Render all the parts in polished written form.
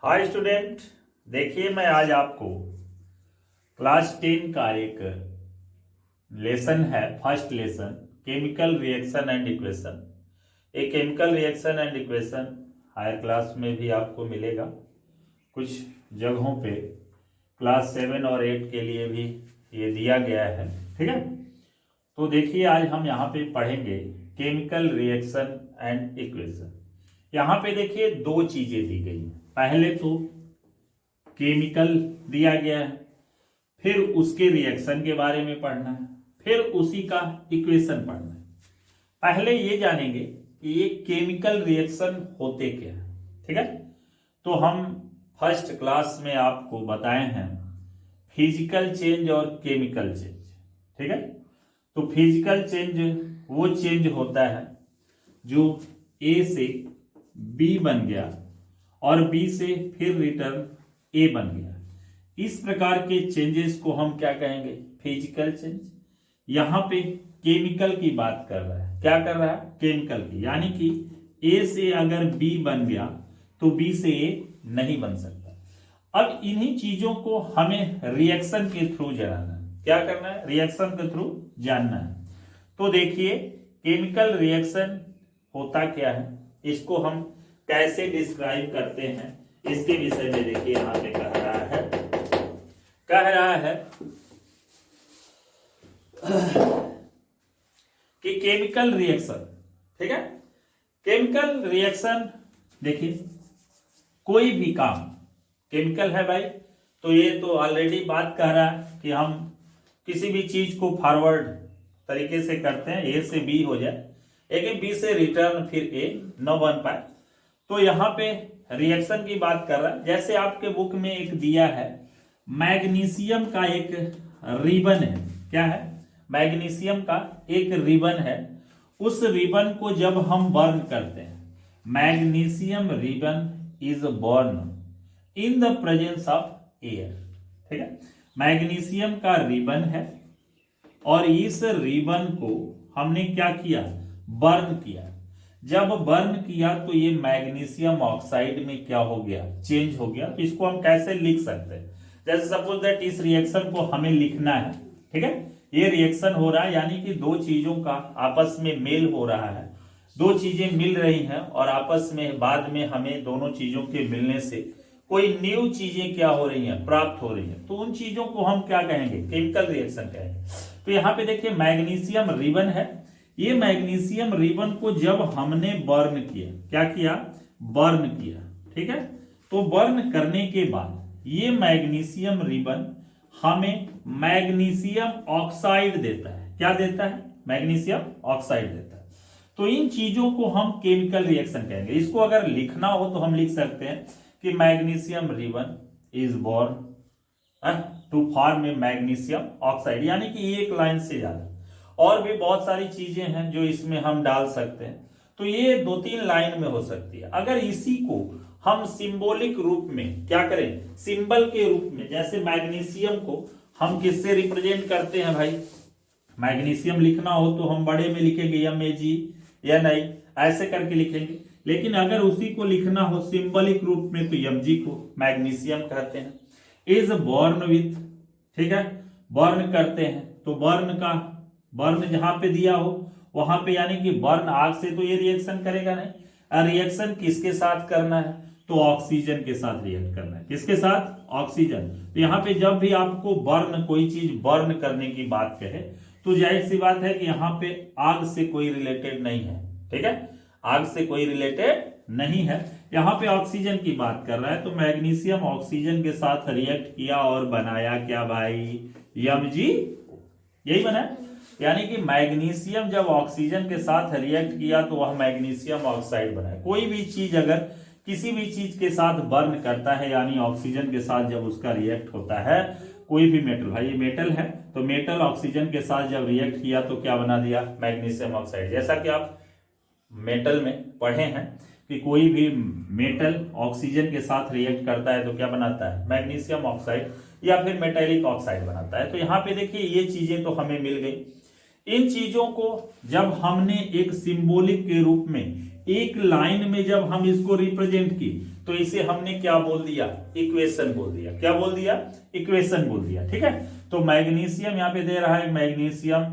Hi student, देखिए मैं आज आपको क्लास 10 का एक लेसन है। First lesson chemical reaction and equation. एक chemical reaction and equation higher class में भी आपको मिलेगा, कुछ जगहों पे क्लास 7 और 8 के लिए भी ये दिया गया है। ठीक है, तो देखिए आज हम यहाँ पे पढ़ेंगे केमिकल रिएक्शन एंड इक्वेशन। यहाँ पे देखिए दो चीजें दी गई हैं। पहले तो केमिकल दिया गया है, फिर उसके रिएक्शन के बारे में पढ़ना है, फिर उसी का इक्वेशन पढ़ना है। पहले ये जानेंगे कि ये केमिकल रिएक्शन होते क्या है। ठीक है, तो हम फर्स्ट क्लास में आपको बताए हैं फिजिकल चेंज और केमिकल चेंज। ठीक है, तो फिजिकल चेंज वो चेंज होता है जो ए से बी बन गया और बी से फिर रिटर्न ए बन गया। इस प्रकार के चेंजेस को हम क्या कहेंगे? Physical change. यहां पे केमिकल की बात कर रहा है। क्या कर रहा है? केमिकल की, यानी कि ए से अगर बी बन गया तो बी से ए नहीं बन सकता। अब इन्हीं चीजों को हमें रिएक्शन के थ्रू जानना है। क्या करना है? रिएक्शन के थ्रू जानना है। तो देखिए केमिकल रिएक्शन होता क्या है, इसको हम कैसे डिस्क्राइब करते हैं, इसके विषय में देखिए यहां पे कह रहा है कि केमिकल रिएक्शन। ठीक है, केमिकल रिएक्शन देखिए कोई भी काम केमिकल है भाई, तो ये तो ऑलरेडी बात कह रहा है कि हम किसी भी चीज को फॉरवर्ड तरीके से करते हैं, ए से बी हो जाए, लेकिन बी से रिटर्न फिर ए न बन पाए। तो यहाँ पे रिएक्शन की बात कर रहा है। जैसे आपके बुक में एक दिया है, मैग्नीशियम का एक रिबन है। क्या है? मैग्नीशियम का एक रिबन है। उस रिबन को जब हम बर्न करते हैं, magnesium ribbon is burn in the presence of air. ठीक है, मैग्नीशियम का रिबन है और इस रिबन को हमने क्या किया? बर्न किया। जब बर्न किया तो ये मैग्नीशियम ऑक्साइड में क्या हो गया? चेंज हो गया। तो इसको हम कैसे लिख सकते हैं? जैसे सपोज दैट इस रिएक्शन को हमें लिखना है। ठीक है, ये रिएक्शन हो रहा है, यानी कि दो चीजों का आपस में मेल हो रहा है, दो चीजें मिल रही हैं और आपस में बाद में हमें दोनों चीजों के मिलने से कोई न्यू चीजें क्या हो रही हैं? प्राप्त हो रही हैं। तो उन चीजों को हम क्या कहेंगे? केमिकल रिएक्शन कहेंगे। तो यहाँ पे देखिए मैग्नीशियम रिबन है। ये मैग्नीशियम रिबन को जब हमने बर्न किया, क्या किया? बर्न किया। ठीक है, तो बर्न करने के बाद ये मैग्नीशियम रिबन हमें मैग्नीशियम ऑक्साइड देता है। क्या देता है? मैग्नीशियम ऑक्साइड देता है। तो इन चीजों को हम केमिकल रिएक्शन कहेंगे। इसको अगर लिखना हो तो हम लिख सकते हैं कि magnesium ribbon is born to form a magnesium oxide, यानी कि एक लाइन से ज्यादा। और भी बहुत सारी चीजें हैं जो इसमें हम डाल सकते हैं, तो ये 2-3 लाइन में हो सकती है। अगर इसी को हम सिंबॉलिक रूप में क्या करें? सिंबल के रूप में, जैसे मैग्नीशियम को हम किससे रिप्रेजेंट करते हैं भाई? मैग्नीशियम लिखना हो तो हम बड़े में लिखेंगे MAG या नहीं, ऐसे करके लिखेंगे। लेकिन अगर उसी को लिखना हो सिंबलिक रूप में तो MG को मैग्नीशियम कहते हैं। इज बॉर्न विथ, ठीक है, बर्न करते हैं। तो बर्न जहां पे दिया हो वहां पे, यानी कि बर्न आग से तो ये रिएक्शन करेगा नहीं। रिएक्शन किसके साथ करना है? तो ऑक्सीजन के साथ रिएक्ट करना है। किसके साथ? ऑक्सीजन। तो यहाँ पे जब भी आपको बर्न, कोई चीज बर्न करने की बात कहे तो जाहिर सी बात है कि यहाँ पे आग से कोई रिलेटेड नहीं है। ठीक है, आग से कोई रिलेटेड नहीं है। यहाँ पे ऑक्सीजन की बात कर रहा है, तो मैग्नीशियम ऑक्सीजन के साथ रिएक्ट किया और बनाया क्या भाई? MG। यही बना, यानी कि मैग्नीशियम जब ऑक्सीजन के साथ रिएक्ट किया तो वह मैग्नीशियम ऑक्साइड बना। कोई भी चीज अगर किसी भी चीज के साथ बर्न करता है, यानी ऑक्सीजन के साथ जब उसका रिएक्ट होता है, कोई भी मेटल, भाई ये मेटल है, तो मेटल ऑक्सीजन के साथ जब रिएक्ट किया तो क्या बना दिया? Magnesium oxide. जैसा कि आप मेटल में पढ़े हैं कि कोई भी मेटल ऑक्सीजन के साथ रिएक्ट करता है तो क्या बनाता है? मैग्नीशियम ऑक्साइड या फिर मेटेलिक ऑक्साइड बनाता है। तो यहाँ पे देखिए ये चीजें तो हमें मिल गई। इन चीजों को जब हमने एक सिंबॉलिक के रूप में एक लाइन में जब हम इसको रिप्रेजेंट की तो इसे हमने क्या बोल दिया, इक्वेशन बोल दिया। क्या बोल दिया, इक्वेशन बोल दिया। ठीक है, तो मैग्नीशियम यहाँ पे दे रहा है, मैग्नीशियम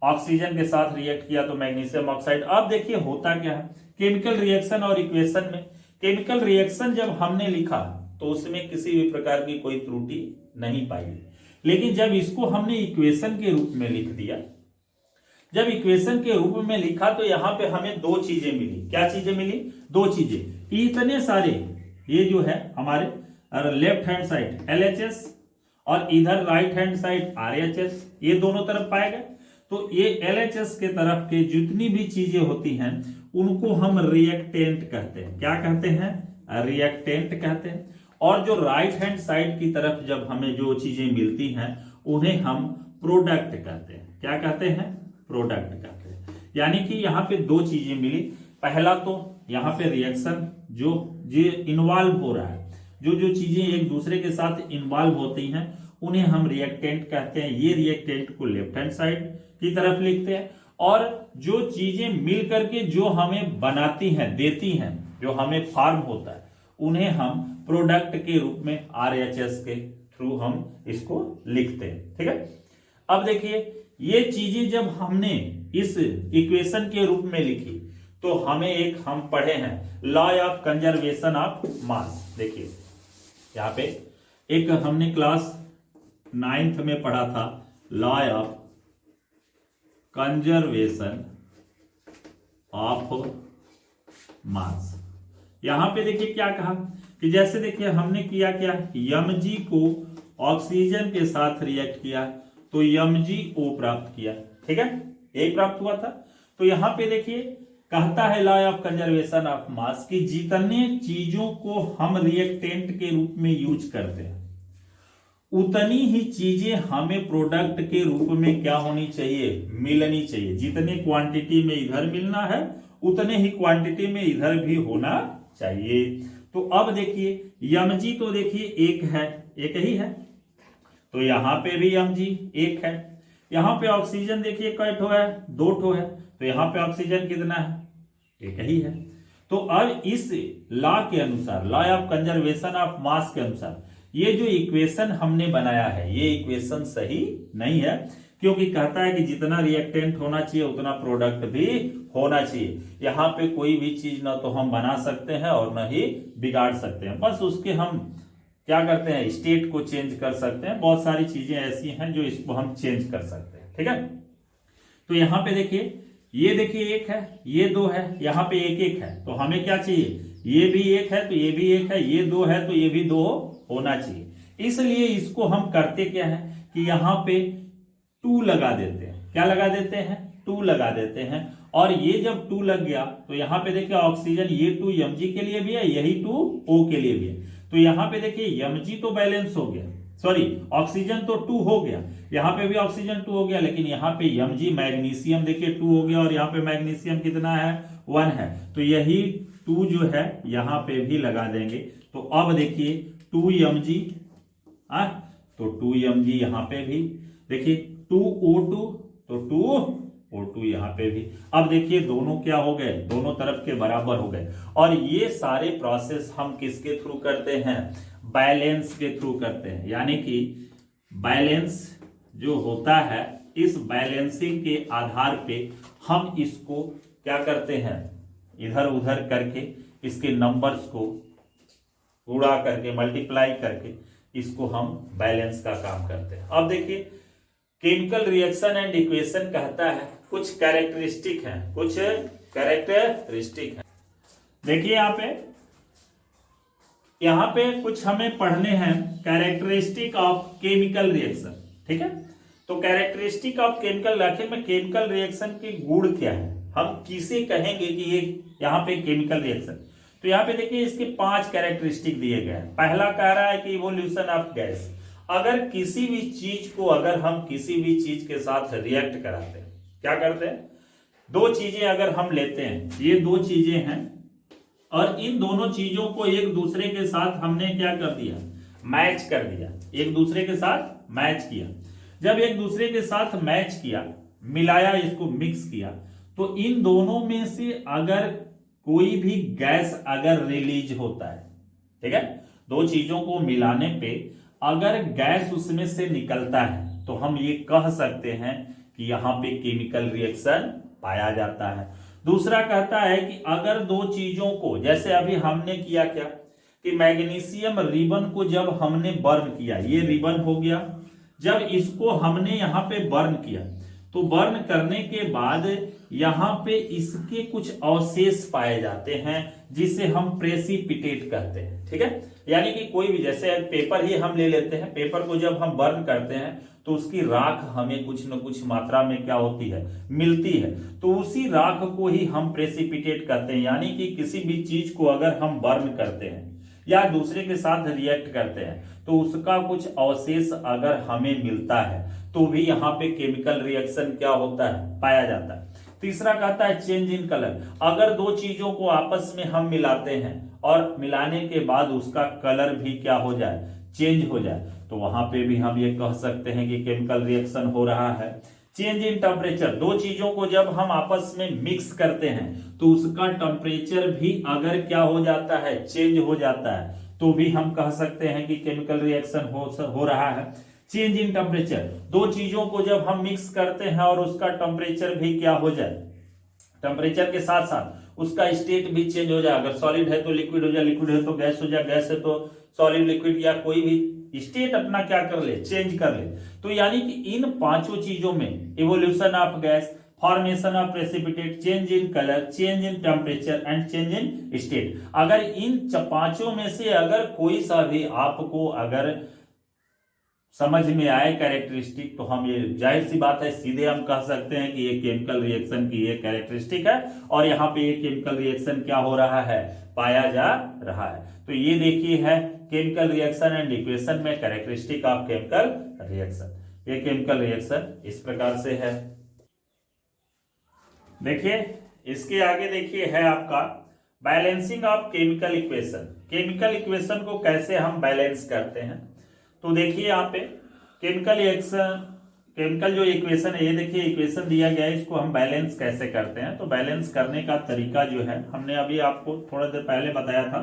ऑक्सीजन के साथ रिएक्ट किया तो मैग्नीशियम ऑक्साइड। अब देखिए होता क्या है केमिकल रिएक्शन और इक्वेशन में। केमिकल रिएक्शन जब हमने लिखा तो उसमें किसी भी प्रकार की कोई त्रुटि नहीं पाई, लेकिन जब इसको हमने इक्वेशन के रूप में लिख दिया, जब इक्वेशन के रूप में लिखा तो यहां पे हमें दो चीजें मिली। क्या चीजें मिली, दो चीजें। इतने सारे ये जो है हमारे लेफ्ट हैंड साइड LHS और इधर राइट हैंड साइड RHS, ये दोनों तरफ पाए गए। तो ये LHS के तरफ के जितनी भी चीजें होती हैं उनको हम रिएक्टेंट कहते हैं। क्या कहते हैं, रिएक्टेंट कहते हैं। और जो राइट हैंड साइड की तरफ जब हमें जो चीजें मिलती हैं उन्हें हम प्रोडक्ट कहते हैं। क्या कहते हैं, प्रोडक्ट कहते हैं। यानी कि यहाँ पे दो चीजें मिली। पहला तो यहाँ पे रिएक्शन जो इन्वॉल्व हो रहा है, जो चीजें एक दूसरे के साथ इन्वॉल्व होती हैं उन्हें हम रिएक्टेंट कहते हैं। ये रिएक्टेंट को लेफ्ट हैंड साइड की तरफ लिखते हैं। और जो चीजें मिल करके जो हमें बनाती हैं, देती हैं, जो हमें फॉर्म होता है, उन्हें हम प्रोडक्ट के रूप में RHS के थ्रू हम इसको लिखते हैं। ठीक है, अब देखिए ये चीजें जब हमने इस इक्वेशन के रूप में लिखी तो हमें एक हम पढ़े हैं law of conservation of mass. देखिए यहाँ पे एक हमने क्लास 9th में पढ़ा था law of conservation of mass. यहां पे देखिए क्या कहा कि जैसे देखिए हमने किया क्या, Mg को ऑक्सीजन के साथ रिएक्ट किया तो MgO प्राप्त किया। ठीक है, एक प्राप्त हुआ था। तो यहां पे देखिए कहता है law of conservation of mass कि जितने चीजों को हम रिएक्टेंट के रूप में यूज करते हैं उतनी ही चीजें हमें प्रोडक्ट के रूप में क्या होनी चाहिए, मिलनी चाहिए। जितने क्वांटिटी में इधर मिलना है उतने ही क्वांटिटी में इधर भी होना चाहिए। तो अब देखिए Mg तो देखिए एक है, एक ही है, तो यहां पे भी Mg एक है। यहां पे ऑक्सीजन देखिए कै ठो है, दो ठो है, तो यहां पे ऑक्सीजन कितना है, एक ही है। तो अब इस लॉ के अनुसार, law of conservation of mass के अनुसार ये जो इक्वेशन हमने बनाया है ये इक्वेशन सही नहीं है, क्योंकि कहता है कि जितना रिएक्टेंट होना चाहिए उतना प्रोडक्ट भी होना चाहिए। यहाँ पे कोई भी चीज ना तो हम बना सकते हैं और ना ही बिगाड़ सकते हैं, बस उसके हम क्या करते हैं, स्टेट को चेंज कर सकते हैं। बहुत सारी चीजें ऐसी हैं जो इसको हम चेंज कर सकते हैं। ठीक है, तो यहाँ पे देखिए ये देखिए एक है, ये दो है, यहाँ पे एक एक है, तो हमें क्या चाहिए, ये भी एक है तो ये भी एक है, ये दो है तो ये भी दो होना चाहिए। इसलिए इसको हम करते क्या है कि यहाँ पे 2 लगा देते हैं। क्या लगा देते हैं, 2 लगा देते हैं। और ये जब 2 लग गया तो यहाँ पे देखिए ऑक्सीजन ये 2 Mg के लिए भी है, यही 2 O के लिए भी है। तो यहाँ पे देखिए Mg तो बैलेंस हो गया, सॉरी ऑक्सीजन तो 2 हो गया, यहाँ पे भी ऑक्सीजन 2 हो गया, लेकिन यहाँ पे Mg मैग्नीशियम देखिए 2 हो गया और यहाँ पे मैग्नीशियम कितना है, 1 है। तो यही 2 जो है यहाँ पे भी लगा देंगे। तो अब देखिए 2 Mg, तो 2 Mg यहाँ पे भी देखिए 2O2, तो 2O2 यहाँ पे भी। अब देखिए दोनों क्या हो गए, दोनों तरफ के बराबर हो गए। और ये सारे प्रोसेस हम किसके थ्रू करते हैं, बैलेंस के थ्रू करते हैं। यानी कि बैलेंस जो होता है, इस बैलेंसिंग के आधार पे हम इसको क्या करते हैं, इधर उधर करके इसके नंबर्स को गुणा करके, मल्टीप्लाई करके इसको हम बैलेंस का काम करते हैं। अब देखिए केमिकल रिएक्शन एंड इक्वेशन कहता है कुछ कैरेक्टरिस्टिक हैं, कुछ कैरेक्टरिस्टिक हैं। देखिए यहाँ पे कुछ हमें पढ़ने हैं कैरेक्टरिस्टिक ऑफ केमिकल रिएक्शन। ठीक है, तो कैरेक्टरिस्टिक ऑफ केमिकल, आखिर में केमिकल रिएक्शन के गुण क्या है, हम किसे कहेंगे कि ये यहाँ पे केमिकल रिएक्शन। तो यहाँ पे देखिए इसके 5 कैरेक्टरिस्टिक दिए गए हैं। पहला कह रहा है कि इवोल्यूशन ऑफ गैस। अगर किसी भी चीज को, अगर हम किसी भी चीज के साथ रिएक्ट कराते हैं, क्या करते हैं, 2 चीजें अगर हम लेते हैं, ये 2 चीजें हैं और इन दोनों चीजों को एक दूसरे के साथ हमने क्या कर दिया, मैच कर दिया, एक दूसरे के साथ मैच किया। जब एक दूसरे के साथ मैच किया, मिलाया, इसको मिक्स किया, तो इन दोनों में से अगर कोई भी गैस अगर रिलीज होता है, ठीक है, दो चीजों को मिलाने पे अगर गैस उसमें से निकलता है तो हम ये कह सकते हैं कि यहाँ पे केमिकल रिएक्शन पाया जाता है। दूसरा कहता है कि अगर दो चीजों को, जैसे अभी हमने किया क्या कि मैग्नीशियम रिबन को जब हमने बर्न किया, ये रिबन हो गया, जब इसको हमने यहाँ पे बर्न किया तो बर्न करने के बाद यहाँ पे इसके कुछ अवशेष पाए जाते हैं जिसे हम प्रेसिपिटेट कहते हैं, ठीक है। यानी कि कोई भी, जैसे पेपर ही हम ले लेते हैं, पेपर को जब हम बर्न करते हैं तो उसकी राख हमें कुछ न कुछ मात्रा में क्या होती है, मिलती है, तो उसी राख को ही हम प्रेसिपिटेट कहते हैं। यानी कि किसी भी चीज को अगर हम बर्न करते हैं या दूसरे के साथ रिएक्ट करते हैं तो उसका कुछ अवशेष अगर हमें मिलता है तो भी यहाँ पे केमिकल रिएक्शन क्या होता है, पाया जाता है। तीसरा कहता है चेंज इन कलर, अगर दो चीजों को आपस में हम मिलाते हैं और मिलाने के बाद उसका कलर भी क्या हो जाए, चेंज हो जाए, तो वहां पे भी हम ये कह सकते हैं कि केमिकल रिएक्शन हो रहा है। चेंज इन टेम्परेचर, दो चीजों को जब हम आपस में मिक्स करते हैं तो उसका टेम्परेचर भी अगर क्या हो जाता है, चेंज हो जाता है, तो भी हम कह सकते हैं कि केमिकल रिएक्शन हो रहा है। चेंज इन टेम्परेचर, दो चीजों को जब हम मिक्स करते हैं और उसका टेम्परेचर भी क्या हो जाए, टेम्परेचर के साथ साथ उसका स्टेट भी चेंज हो जाए, अगर सॉलिड है तो लिक्विड हो जाए, लिक्विड है तो गैस हो जाए, गैस है तो सॉलिड लिक्विड, या कोई भी स्टेट अपना क्या कर ले, चेंज कर ले। तो यानी कि इन पांचों चीजों में evolution of gas, formation of precipitate, change in colour, change in temperature and change in state, अगर इन पांचों में से अगर कोई सा भी आपको अगर समझ में आए कैरेक्टरिस्टिक, तो हम ये जाहिर सी बात है सीधे हम कह सकते हैं कि ये केमिकल रिएक्शन की ये कैरेक्टरिस्टिक है और यहाँ पे ये केमिकल रिएक्शन क्या हो रहा है, पाया जा रहा है। तो ये देखिए है केमिकल रिएक्शन एंड इक्वेशन में कैरेक्टरिस्टिक ऑफ केमिकल रिएक्शन। ये केमिकल रिएक्शन इस प्रकार से है। देखिए इसके आगे देखिए है आपका balancing of chemical equation. Chemical equation को कैसे हम बैलेंस करते हैं, तो देखिए यहाँ पे केमिकल जो इक्वेशन है, ये देखिए इक्वेशन दिया गया है, इसको हम बैलेंस कैसे करते हैं। तो बैलेंस करने का तरीका जो है हमने अभी आपको थोड़ा देर पहले बताया था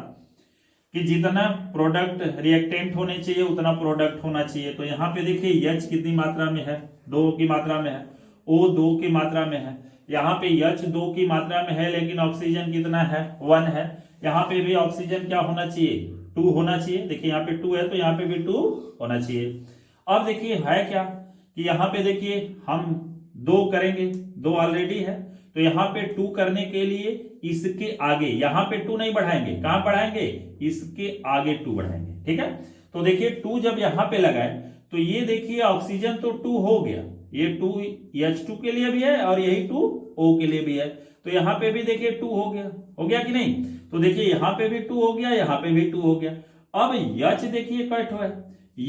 कि जितना प्रोडक्ट रिएक्टेंट होने चाहिए उतना प्रोडक्ट होना चाहिए। तो यहाँ पे देखिए H कितनी मात्रा में है, 2 की मात्रा में है, O 2 की मात्रा में है, यहाँ पे H 2 की मात्रा में है, लेकिन ऑक्सीजन कितना है, 1 है। यहाँ पे भी ऑक्सीजन क्या होना चाहिए, 2 होना चाहिए। देखिए यहाँ पे 2 है तो यहाँ पे भी 2 होना चाहिए। अब देखिए है क्या कि यहाँ पे देखिए हम 2 करेंगे, 2 ऑलरेडी है, तो यहाँ पे 2 करने के लिए इसके आगे यहाँ पे 2 नहीं बढ़ाएंगे, कहां बढ़ाएंगे, इसके आगे 2 बढ़ाएंगे, ठीक है। तो देखिए 2 जब यहाँ पे लगाए तो ये देखिए ऑक्सीजन तो 2 हो गया, ये 2 H2 के लिए भी है और यही 2 O के लिए भी है, तो यहाँ पे भी देखिए 2 हो गया कि नहीं। तो देखिए यहाँ पे भी 2 हो गया, यहाँ पे भी 2 हो गया। अब H देखिए कट है,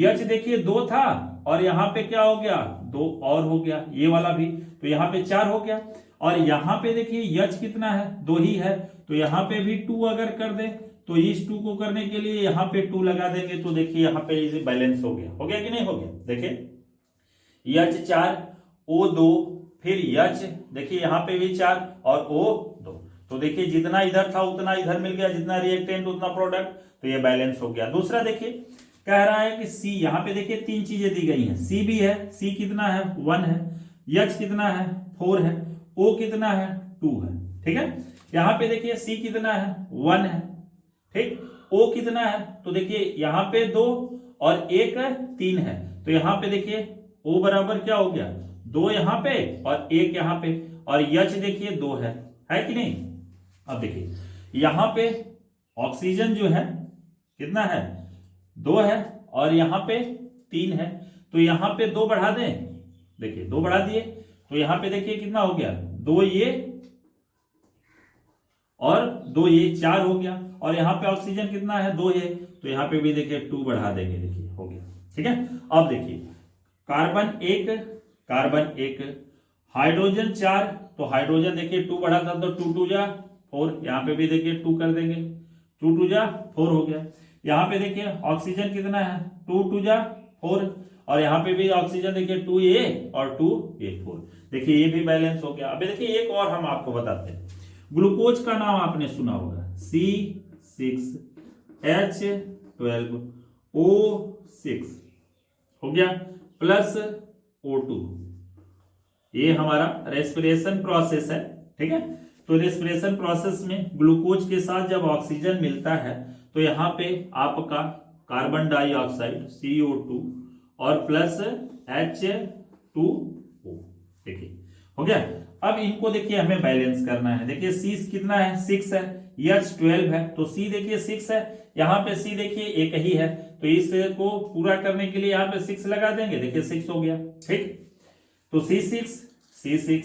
H देखिए 2 था और यहाँ पे क्या हो गया, 2 और हो गया, ये वाला भी, तो यहाँ पे 4 हो गया। और यहाँ पे देखिए H कितना है, 2 ही है, तो यहाँ पे भी 2 अगर कर दे तो इस 2 को करने के लिए यहाँ पे 2 लगा देंगे, तो देखिए यहाँ पे इसे बैलेंस हो गया कि नहीं हो गया। देखिए H 4 O 2 फिर H देखिए यहाँ पे भी 4 और O 2, तो देखिए जितना इधर था उतना इधर मिल गया, जितना रिएक्टेंट उतना प्रोडक्ट, तो ये बैलेंस हो गया। दूसरा देखिए कह रहा है कि C, यहाँ पे देखिए 3 चीजें दी गई हैं, C भी है, C कितना है, 1 है, H कितना है, 4 है, O कितना है, 2 है, ठीक है। यहाँ पे देखिए C कितना है, 1 है, ठीक, O कितना है, तो देखिए यहाँ पे 2 और 1 3 है, तो यहाँ पे देखिए O बराबर क्या हो गया, 2 यहाँ पे और 1 यहाँ पे, और H देखिए 2 है कि नहीं। अब देखिए यहाँ पे ऑक्सीजन जो है कितना है, 2 है और यहाँ पे 3 है, तो यहाँ पे 2 बढ़ा दें, देखिए 2 बढ़ा दिए तो यहाँ पे देखिए कितना हो गया, 2 ये और 2 ये 4 हो गया, और यहाँ पे ऑक्सीजन कितना है, 2 है, तो यहाँ पे भी देखिए 2 बढ़ा देंगे, देखिए हो गया, ठीक है। अब देखिए कार्बन 1 हाइड्रोजन 4, तो हाइड्रोजन देखिए 2 बढ़ा था तो 2 2 जा 4, यहाँ पे भी देखिए 2 कर देंगे, 2 2 जा 4 हो गया। यहाँ पे देखिए ऑक्सीजन कितना है, 2 2 जा 4, और यहाँ पे भी ऑक्सीजन देखिए 2A और 2A 4, देखिए ये भी बैलेंस हो गया। अभी देखिए एक और हम आपको बताते हैं, ग्लूकोज का नाम आपने सुना होगा C6H12O6 हो गया प्लस O2। ये हमारा रेस्पिरेशन प्रोसेस है, ठीक है। तो रेस्पिरेशन प्रोसेस में ग्लूकोज के साथ जब ऑक्सीजन मिलता है तो यहाँ पे आपका कार्बन डाइऑक्साइड CO2 और प्लस H2O, देखिए हो गया। अब इनको देखिए हमें बैलेंस करना है। देखिए C कितना है 6 है, H12 है, तो C देखिए 6 है, यहाँ पे C देखिए एक ही है, तो इसको पूरा करने के लिए यहाँ पे 6 लगा देंगे, देखिए 6 हो गया, ठीक। तो C6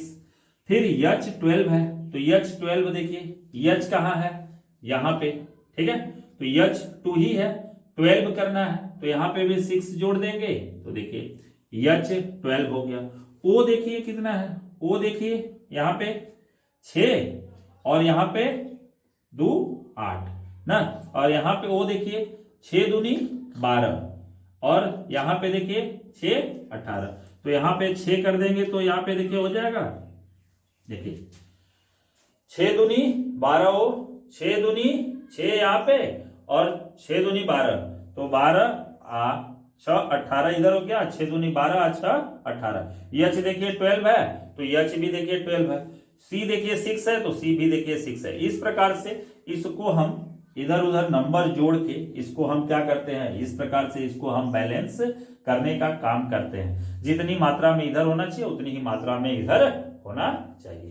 फिर H12 है, तो H12 देखिए H कहाँ है यहाँ पे, ठीक है, तो H2 ही है, 12 करना है तो यहाँ पे भी 6 जोड़ देंगे, तो देखिए H12 हो गया। O देखिए कितना है, O देखिए यहाँ पे 6 और यहाँ पे 2 8 ना, और यहाँ पे O देखिए 6 दूनी 12 और यहाँ पे देखिए 6 18, तो यहाँ पे 6 कर देंगे तो यहाँ पे देखिए हो जाएगा, देखिए 6 दूनी 12 हो, 6 दूनी 6 यहाँ पे और 6 दूनी 12, तो 12 6 18 इधर हो गया, 6 दूनी 12 6 18। H देखिए 12 है तो H भी देखिए 12 है, C देखिए 6 है तो C भी देखिए 6 है। इस प्रकार से इसको हम इधर उधर नंबर जोड़ के इसको हम क्या करते हैं, इस प्रकार से इसको हम बैलेंस करने का काम करते हैं। जितनी मात्रा में इधर होना चाहिए उतनी ही मात्रा में इधर होना चाहिए।